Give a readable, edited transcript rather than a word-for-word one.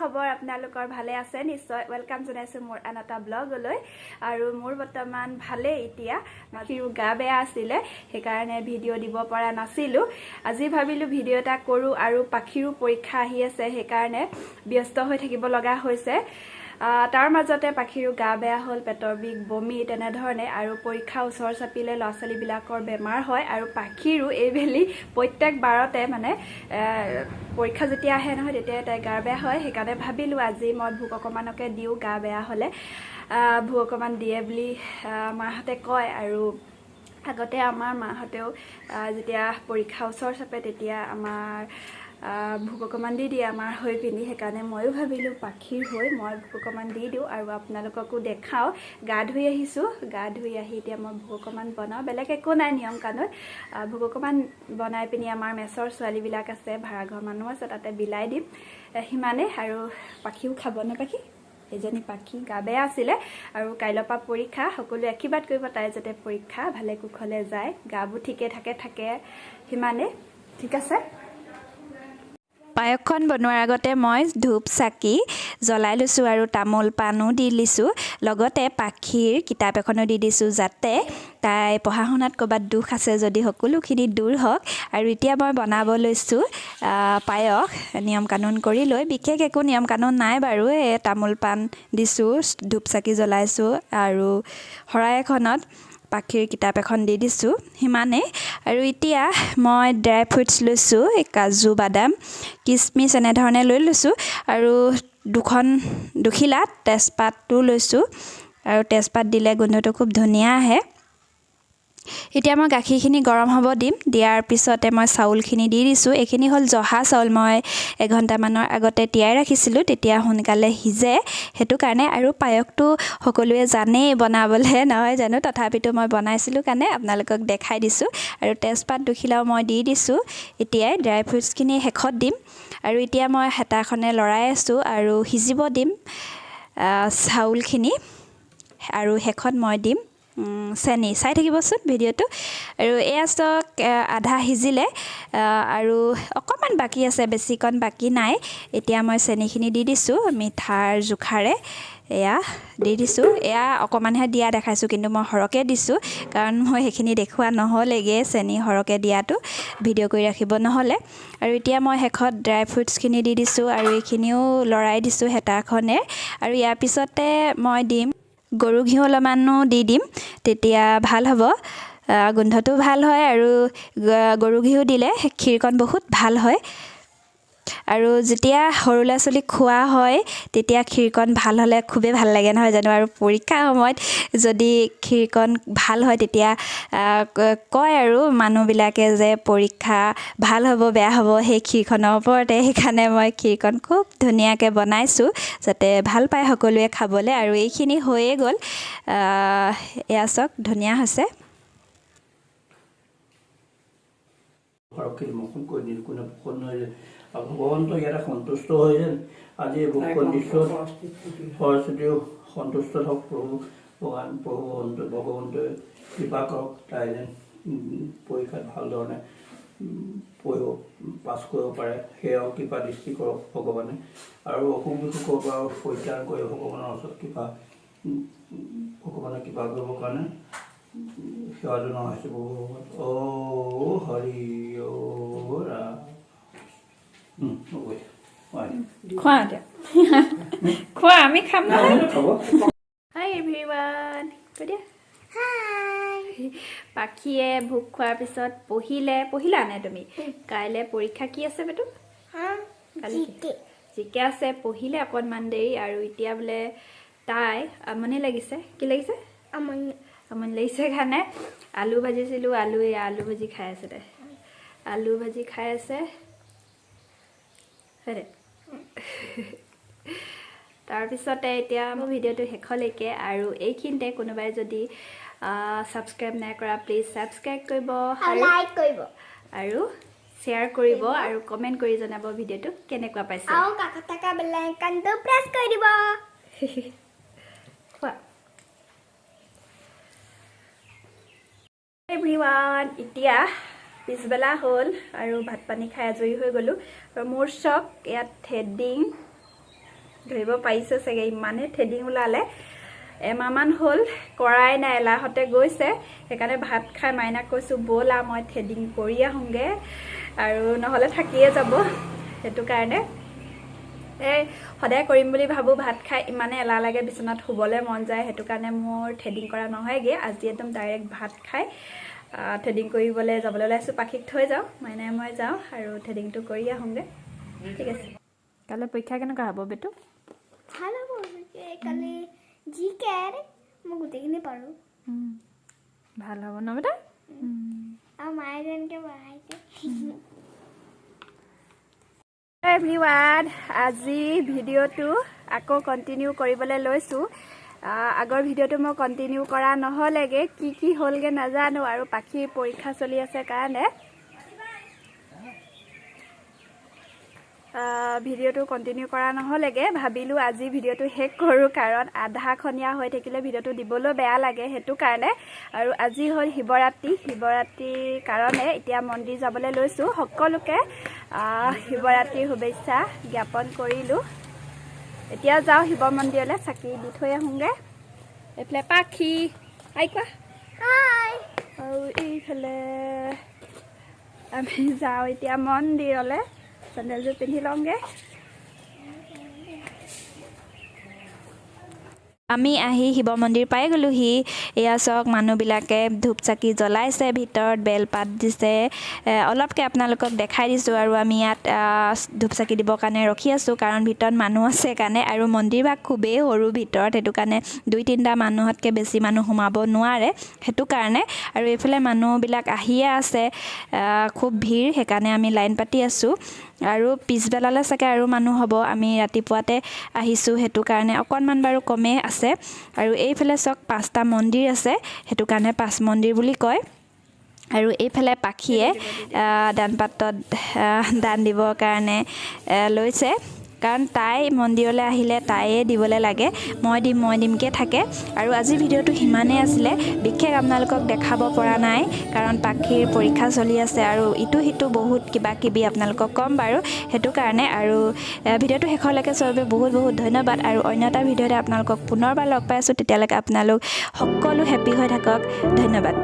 খবৰ আপোনালোকৰ ভালে আছে নিশ্চয় ওয়েলকাম জনাইছো মোৰ আনটা ব্লগলৈ আৰু মোৰ বৰ্তমান ভালে এতিয়া পাখিৰ গা বেয়া আছিল সেইকাৰণে ভিডিঅ' দিব পৰা নাছিলো আজি ভাবিলো ভিডিঅ' এটা কৰো আৰু পাখিৰ পৰীক্ষা আহি আছে সেইকাৰণে ব্যস্ত হৈ থাকিব লগা হৈছে তাৰ মাজতে পাখিৰ গা বেয়া হল পেটৰ বিষ বমি তেনে ধৰণে আৰু পৰীক্ষা ওচৰ চাপিলে লছালি বিলাকৰ বেমাৰ হয় আৰু পাখিৰো এইবেলি প্ৰত্যেক বাৰতে মানে পৰীক্ষা যেতিয়া আহে নহয় তেতিয়া তাই গা বেয়া হয় সেইকাৰণে ভাবিলো আজি মই ভোক অকমানকে দিও গা বেয়া হলে ভোক অকমান দিয়ে বুলি মাহঁতে কয় আৰু আগতে আমাৰ মাহঁতেও যেতিয়া পৰীক্ষা ওচৰ চাপে তেতিয়া আমাৰ ভোক অকমান দি দিয়ে আমাৰ হৈ পিনি সেইকাৰণে ময়ো ভাবিলো পাখিৰ হৈ মই ভোক অকমান দি দিওঁ আৰু আপোনালোককো দেখাও গা ধুই আহিছো গা ধুই আহি এতিয়া মই ভোক অকমান বনাও বেলেগ একো নাই নিয়ম কানুন ভোক অকমান বনাই পিনি আমাৰ মেছৰ ছোৱালীবিলাক আছে ভাড়া ঘৰ মানুহ আছে তাতে বিলাই দিম সিমানে আৰু পাখিও খাব ন পাখি এজনী পাখি গা বেয়া আছিলে আৰু কাইলৈৰ পৰা পৰীক্ষা সকলো আশীৰ্বাদ কৰিব তাই যাতে পৰীক্ষা ভালে কুশলে যায় গাবোৰ ঠিকে থাকে সিমানে ঠিক আছে পায়কখন বনোৱাৰ আগতে মই ধূপ চাকি জ্বলাই লৈছো আৰু তামোল পানো দি লিছো লগতে পাখিৰ কিতাপ এখনো দি দিছো যাতে তাই পঢ়া শুনাত ক'বাত দুখ আছে যদি সকলোখিনি দূৰ হওক আৰু এতিয়া মই বনাব লৈছো পায়ক নিয়ম কানুন কৰি লৈ বিশেষ একো নিয়ম কানুন নাই বাৰু এই তামোল পান দিছো ধূপ চাকি জ্বলাইছো আৰু শৰাই এখনত পাখিৰ কিতাপ এখন দি দিছো সিমানে আৰু এতিয়া মই ড্ৰাই ফ্ৰুটছ লৈছো কাজু বাদাম কিচমিচ এনে ধৰণে লৈ লৈছো আৰু দুখিলা তেজপাতটো লৈছো আৰু তেজপাত দিলে গোন্ধটো খুব ধুনীয়া আহে এতিয়া মই গাখীৰখিনি গৰম হ'ব দিম দিয়াৰ পিছতে মই চাউলখিনি দি দিছো এইখিনি হ'ল জহা চাউল মই এঘণ্টামানৰ আগতে তিয়াই ৰাখিছিলো তেতিয়া সোনকালে সিজে হেতু কাৰণে আৰু পায়কটো সকলোৱে জানে বনাবলে নহয় জানো তথাপিতো মই বনাইছিলো কাৰণে আপোনালোকক দেখাই দিছো আৰু তেজপাত দুখিলাও মই দি দিছো এতিয়া ড্ৰাই ফ্ৰুটছখিনি হেখত দিম আৰু এতিয়া মই হেতাখনে লৰাই আছো আৰু সিজিব দিম চাউলখিনি আৰু হেখত মই দিম চেনি চাই থাকিবচোন ভিডিঅ'টো আৰু এয়া ষ্টক আধা সিজিলে আৰু অকমান বাকি আছে বেছিকণ বাকি নাই এতিয়া মই চেনিখিনি দি দিছো মিঠাৰ জোখাৰে এয়া দি দিছো এয়া অকমানহে দিয়া দেখাইছো কিন্তু মই হৰকে দিছো কাৰণ মই সেইখিনি দেখুৱা নহলেগে চেনি হৰকে দিয়াটো ভিডিঅ' কৰি ৰাখিব নহলে আৰু এতিয়া মই হেখত ড্ৰাই ফ্ৰুটছখিনি দি দিছো আৰু এইখিনিও লৰাই দিছো হেতাখনে আৰু ইয়াৰ পিছতে মই দিম গৰু ঘিউ অলপমানো দি দিম তেতিয়া ভাল হ'ব গোন্ধটো ভাল হয় আৰু গৰু ঘিউ দিলে ক্ষীৰকণ বহুত ভাল হয় আৰু যেতিয়া সৰু ল'ৰা ছোৱালীক খোৱা হয় তেতিয়া ক্ষীৰকণ ভাল হ'লে খুবেই ভাল লাগে নহয় জানো আৰু পৰীক্ষাৰ সময়ত যদি ক্ষীৰকণ ভাল হয় তেতিয়া কয় আৰু মানুহবিলাকে যে পৰীক্ষা ভাল হ'ব বেয়া হ'ব সেই ক্ষীৰখনৰ ওপৰতে সেইকাৰণে মই ক্ষীৰকণ খুব ধুনীয়াকৈ বনাইছোঁ যাতে ভাল পায় সকলোৱে খাবলৈ আৰু এইখিনি হৈয়ে গ'ল এয়া চাওক ধুনীয়া হৈছে ভগৱন্ত ইয়াতে সন্তুষ্ট হৈ যেন আজি ভোগখন দিছোঁ সৰস্বতীও সন্তুষ্ট হওক প্ৰভু ভগৱন্তই কৃপা কৰক তাই যেন পৰীক্ষাত ভাল ধৰণে পঢ়িব পাছ কৰিব পাৰে সেয়াও কৃপা দৃষ্টি কৰক ভগৱানে আৰু অসুখ বিসুখৰ পৰা পৰিত্ৰাণ কৰি ভগৱানৰ ওচৰত ভগৱানে কৃপা কৰিবৰ কাৰণে সেৱা জনোৱা হৈছে ভগৱান হৰি ৰাম খোৱা আমি খাম নহয় হাই এভৰিৱান পাখিয়ে ভোক খোৱাৰ পিছত পঢ়িলা নে তুমি কাইলৈ পৰীক্ষা কি আছে বেটু জিকে আছে পঢ়িলে অকণমান দেৰি আৰু এতিয়া বোলে তাই আমনি লাগিছে কি লাগিছে আমনি লাগিছে কাৰণে আলু ভাজিছিলো আলু ভাজি খাই আছে তাই আলু ভাজি খাই আছে তাৰপিছতে এতিয়া মোৰ ভিডিঅ'টো শেষলৈকে আৰু এইখিনিতে কোনোবাই যদি ছাবস্ক্ৰাইব নাই কৰা প্লিজ ছাবস্ক্ৰাইব কৰিব লাইক কৰিব আৰু শ্বেয়াৰ কৰিব আৰু কমেণ্ট কৰি জনাব ভিডিঅ'টো কেনেকুৱা পাইছে আৰু কাষত থকা বেল আইকনটো প্ৰেছ কৰি দিব এভৰিৱান এতিয়া পিছবেলা হ'ল আৰু ভাত পানী খাই আজৰি হৈ গ'লোঁ আৰু মোৰ চব ইয়াত থ্ৰেডিং ধৰিব পাৰিছে চাগে ইমানে থ্ৰেডিং ওলালে এমাহমান হ'ল কৰাই নাই এলাহতে গৈছে সেইকাৰণে ভাত খাই মাইনাক কৈছোঁ ব'লা মই থ্ৰেডিং কৰি আহোঁগৈ আৰু নহ'লে থাকিয়ে যাব সেইটো কাৰণে এই সদায় কৰিম বুলি ভাবোঁ ভাত খাই ইমানে এলাহ লাগে বিচনাত শুবলৈ মন যায় সেইটো কাৰণে মোৰ থ্ৰেডিং কৰা নহয়গৈ আজি একদম ডাইৰেক্ট ভাত খাই থ্ৰেডিং কৰিবলৈ যাবলৈ ওলাইছোঁ পাখিক থৈ যাওঁ মাইনাই মই যাওঁ আৰু থ্ৰেডিংটো কৰি আহোঁগৈ ঠিক আছে কাইলৈ পৰীক্ষা কেনেকুৱা হ'ব বেটু ভাল হ'ব কালি যি কেৰ মই গোটেইখিনি পাৰোঁ ভাল হ'ব ন বেটা আৰু মায়ে যেনেকৈ পঢ়াইছে এভৰিৱান আজি ভিডিঅ'টো আকৌ কণ্টিনিউ কৰিবলৈ লৈছোঁ আগৰ ভিডিঅ'টো মই কণ্টিনিউ কৰা নহ'লেগৈ কি হ'লগৈ নাজানো আৰু পাখিৰ পৰীক্ষা চলি আছে কাৰণে ভিডিঅ'টো কণ্টিনিউ কৰা নহ'লেগৈ ভাবিলোঁ আজি ভিডিঅ'টো শেষ কৰোঁ কাৰণ আধাখনীয়া হৈ থাকিলে ভিডিঅ'টো দিবলৈ বেয়া লাগে সেইটো কাৰণে আৰু আজি হ'ল শিৱৰাত্ৰিৰ কাৰণে এতিয়া মন্দিৰ যাবলৈ লৈছোঁ সকলোকে শিৱৰাত্ৰিৰ শুভেচ্ছা জ্ঞাপন কৰিলোঁ এতিয়া যাওঁ শিৱ মন্দিৰলৈ চাকি দি থৈ আহোঁগৈ এইফালে পাখি আই কোৱা আৰু এইফালে আমি যাওঁ এতিয়া মন্দিৰলৈ চেণ্ডেলযোৰ পিন্ধি লওঁগৈ আমি আহি শিৱ মন্দিৰ পাই গ'লোহি এয়া চাওক মানুহবিলাকে ধূপ চাকি জ্বলাইছে ভিতৰত বেলপাত দিছে অলপকৈ আপোনালোকক দেখাই দিছোঁ আৰু আমি ইয়াত ধূপ চাকি দিবৰ কাৰণে ৰখি আছোঁ কাৰণ ভিতৰত মানুহ আছে কাৰণে আৰু মন্দিৰভাগ খুবেই সৰু ভিতৰত সেইটো কাৰণে 2-3টা মানুহতকৈ বেছি মানুহ সোমাব নোৱাৰে সেইটো কাৰণে আৰু এইফালে মানুহবিলাক আহিয়ে আছে খুব ভিৰ সেইকাৰণে আমি লাইন পাতি আছোঁ আৰু পিছবেলালৈ চাগে আৰু মানুহ হ'ব আমি ৰাতিপুৱাতে আহিছোঁ সেইটো কাৰণে অকণমান বাৰু কমেই আছে আৰু এইফালে চাওক 5টা মন্দিৰ আছে সেইটো কাৰণে 5 মন্দিৰ বুলি কয় আৰু এইফালে পাখিয়ে দান পাত্ৰত দান দিবৰ কাৰণে লৈছে কাৰণ তাই মন্দিৰলৈ আহিলে তাইয়ে দিবলৈ লাগে মই দিমকৈ থাকে আৰু আজিৰ ভিডিঅ'টো সিমানেই আছিলে বিশেষ আপোনালোকক দেখাব পৰা নাই কাৰণ পাখিৰ পৰীক্ষা চলি আছে আৰু ইটো সিটো বহুত কিবা কিবি আপোনালোকক ক'ম বাৰু সেইটো কাৰণে আৰু ভিডিঅ'টো শেষলৈকে চবে বহুত ধন্যবাদ আৰু অন্য এটা ভিডিঅ'তে আপোনালোকক পুনৰবাৰ লগ পাই আছোঁ তেতিয়ালৈকে আপোনালোক সকলো হেপী হৈ থাকক ধন্যবাদ